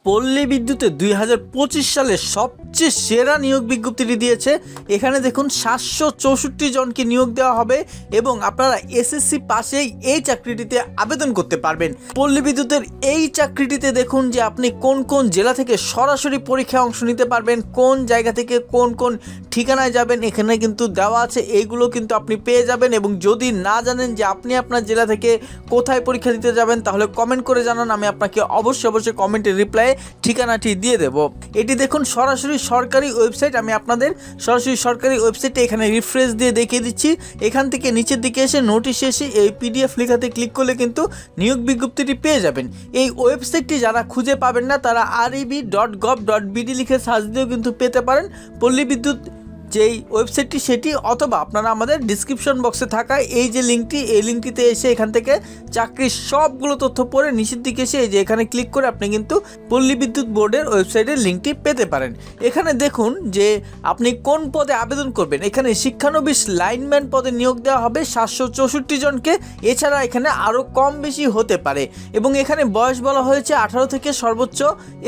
পল্লী বিদ্যুতে 2025 সালে সবচেয়ে সেরা নিয়োগ বিজ্ঞপ্তিটি দিয়েছে। এখানে দেখুন 764 জনকে নিয়োগ দেওয়া হবে এবং আপনারা এসএসসি পাশেই এই চাকরিটিতে আবেদন করতে পারবেন। পল্লী বিদ্যুতের এই চাকরিটিতে দেখুন যে আপনি কোন কোন জেলা থেকে সরাসরি পরীক্ষায় অংশ নিতে পারবেন, কোন জায়গা থেকে কোন কোন ঠিকানায় যাবেন এখানে কিন্তু দেওয়া আছে, এইগুলো কিন্তু আপনি পেয়ে যাবেন। এবং যদি না জানেন যে আপনি আপনার জেলা থেকে কোথায় পরীক্ষা দিতে যাবেন তাহলে কমেন্ট করে জানান, আমি আপনাকে অবশ্যই কমেন্টে রিপ্লাই ঠিকানাটি দিয়ে দেব। এটি দেখুন সরাসরি সরকারি ওয়েবসাইট, আমি আপনাদের সরাসরি সরকারি ওয়েবসাইটে এখানে রিফ্রেশ দিয়ে দেখিয়ে দিচ্ছি। এখান থেকে নিচের দিকে এসে নোটিশ এসে এই পিডিএফ লেখাতে ক্লিক করলে কিন্তু নিয়োগ বিজ্ঞপ্তিটি পেয়ে যাবেন। এই ওয়েবসাইটটি যারা খুঁজে পাবেন না তারা reb.gov.bd লিখে সার্চ দিয়েও কিন্তু পেতে পারেন পল্লী বিদ্যুৎ যেই ওয়েবসাইটটি সেটি, অথবা আপনারা আমাদের ডিসক্রিপশন বক্সে থাকা এই যে লিঙ্কটি, এই লিঙ্কটিতে এসে এখান থেকে চাকরির সবগুলো তথ্য পড়ে নিচের দিকে এসে এই যে এখানে ক্লিক করে আপনি কিন্তু পল্লী বিদ্যুৎ বোর্ডের ওয়েবসাইটের লিঙ্কটি পেতে পারেন। এখানে দেখুন যে আপনি কোন পদে আবেদন করবেন। এখানে শিক্ষানবিশ লাইনম্যান পদে নিয়োগ দেওয়া হবে 764 জনকে, এছাড়া এখানে আরও কম বেশি হতে পারে। এবং এখানে বয়স বলা হয়েছে 18 থেকে সর্বোচ্চ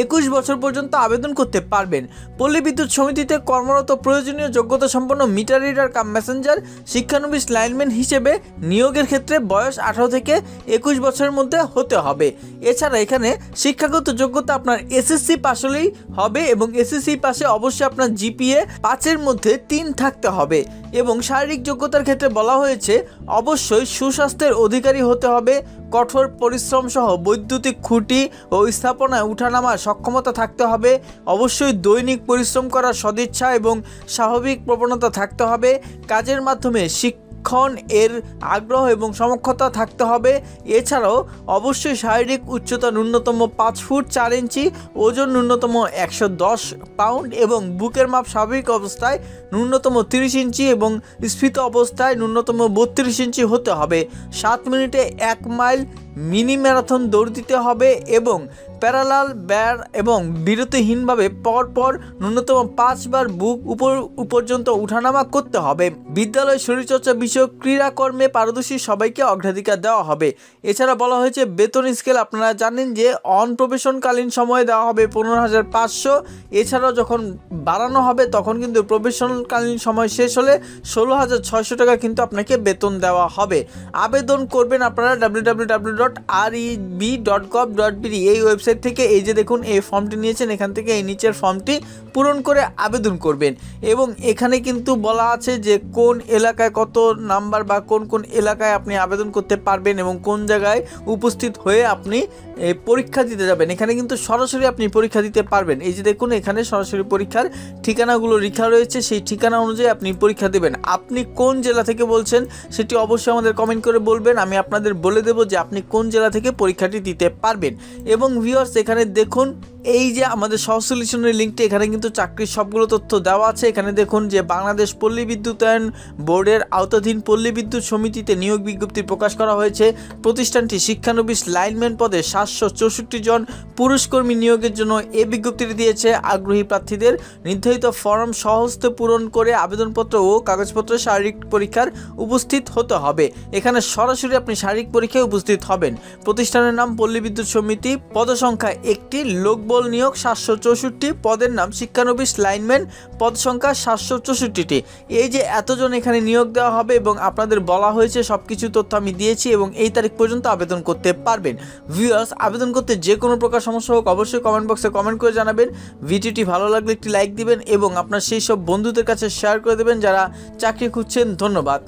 21 বছর পর্যন্ত আবেদন করতে পারবেন। পল্লী বিদ্যুৎ সমিতিতে কর্মরত প্রয়োজনীয় যোগ্যতা সম্পন্ন মিটার রিডার কাম মেসেঞ্জার শিক্ষানবিশ লাইনম্যান হিসেবে নিয়োগের ক্ষেত্রে বয়স 18 থেকে 21 বছরের মধ্যে হতে হবে। এছাড়া এখানে শিক্ষাগত যোগ্যতা আপনার এসএসসি পাস হলেই হবে এবং এসএসসি পাশে অবশ্যই আপনার জিপিএ 5-এর মধ্যে 3 থাকতে হবে। এবং শারীরিক যোগ্যতার ক্ষেত্রে বলা হয়েছে অবশ্যই সুস্বাস্থ্যের অধিকারী হতে হবে, কঠোর পরিশ্রম সহ বৈদ্যুতিক খুঁটি ও স্থাপনায় উঠানামার সক্ষমতা থাকতে হবে, অবশ্যই দৈনিক পরিশ্রম করার সদিচ্ছা এবং স্বাভাবিক প্রবণতা থাকতে হবে, কাজের মাধ্যমে শিক্ষণ এর আগ্রহ এবং সমক্ষতা থাকতে হবে। এছাড়াও অবশ্যই শারীরিক উচ্চতা ন্যূনতম 5 ফুট 4 ইঞ্চি, ওজন ন্যূনতম 110 পাউন্ড এবং বুকের মাপ স্বাভাবিক অবস্থায় ন্যূনতম 30 ইঞ্চি এবং স্ফীত অবস্থায় ন্যূনতম 32 ইঞ্চি হতে হবে। 7 মিনিটে 1 মাইল মিনি ম্যারাথন দৌড় দিতে হবে এবং প্যারালাল ব্যার এবং বিরতিহীনভাবে পরপর ন্যূনতম 5 বার বুক পর্যন্ত উঠানামা করতে হবে। বিদ্যালয় শরীরচর্চা বিষয়ক ক্রীড়াকর্মে পারদর্শী সবাইকে অগ্রাধিকার দেওয়া হবে। এছাড়া বলা হয়েছে বেতন স্কেল আপনারা জানেন যে অন প্রবেশনকালীন সময়ে দেওয়া হবে 15,500, এছাড়াও যখন বাড়ানো হবে তখন কিন্তু প্রবেশনকালীন সময় শেষ হলে 16,600 টাকা কিন্তু আপনাকে বেতন দেওয়া হবে। আবেদন করবেন আপনারা www.reb.gov.bd এই ওয়েবসাইট থেকে। এই যে দেখুন এই ফর্মটি নিয়েছেন, এখান থেকে এই নিচের ফর্মটি পূরণ করে আবেদন করবেন। এবং এখানে কিন্তু বলা আছে যে কোন এলাকায় কত নাম্বার বা কোন কোন এলাকায় আপনি আবেদন করতে পারবেন এবং কোন জায়গায় উপস্থিত হয়ে আপনি পরীক্ষা দিতে যাবেন। এখানে কিন্তু সরাসরি আপনি পরীক্ষা দিতে পারবেন। এই যে দেখুন এখানে সরাসরি পরীক্ষার ঠিকানাগুলো লেখা রয়েছে, সেই ঠিকানা অনুযায়ী আপনি পরীক্ষা দেবেন। আপনি কোন জেলা থেকে বলছেন সেটি অবশ্যই আমাদের কমেন্ট করে বলবেন, আমি আপনাদের বলে দেব যে আপনি কোন জেলা থেকে পরীক্ষাটি দিতে পারবেন। এবং ভিউয়ার্স এখানে দেখুন এই যে আমাদের সহসলিউশনের লিঙ্কটি, এখানে কিন্তু চাকরির সবগুলো তথ্য দেওয়া আছে। এখানে দেখুন যে বাংলাদেশ পল্লী বিদ্যুতায়ন বোর্ডের আওতাধীন পল্লী বিদ্যুৎ সমিতিতে নিয়োগ বিজ্ঞপ্তি প্রকাশ করা হয়েছে। প্রতিষ্ঠানটি শিক্ষানবিশ লাইনম্যান পদে 764 জন পুরুষ কর্মী নিয়োগের জন্য এই বিজ্ঞপ্তিটি দিয়েছে। আগ্রহী প্রার্থীদের নির্ধারিত ফর্ম সহজে পূরণ করে আবেদনপত্র ও কাগজপত্র শারীরিক পরীক্ষার উপস্থিত হতে হবে। এখানে সরাসরি আপনি শারীরিক পরীক্ষায় উপস্থিত হবেন। প্রতিষ্ঠানের নাম পল্লী বিদ্যুৎ সমিতি, পদসংখ্যা 1টি, লোকবল নিয়োগ 764, পদের নাম শিক্ষানবিশ লাইনম্যান, পদ সংখ্যা 764টি। এই যে এতজন এখানে নিয়োগ দেওয়া হবে এবং আপনাদের বলা হয়েছে সবকিছু তথ্য আমি দিয়েছি এবং এই তারিখ পর্যন্ত আবেদন করতে পারবেন। ভিউয়ার্স আবেদন করতে যে কোনো প্রকার সমস্যা হোক অবশ্যই কমেন্ট বক্সে কমেন্ট করে জানাবেন। ভিডিওটি ভালো লাগলে একটি লাইক দিবেন এবং আপনার সেই সব বন্ধুদের কাছে শেয়ার করে দেবেন যারা চাকরি খুঁজছেন। ধন্যবাদ।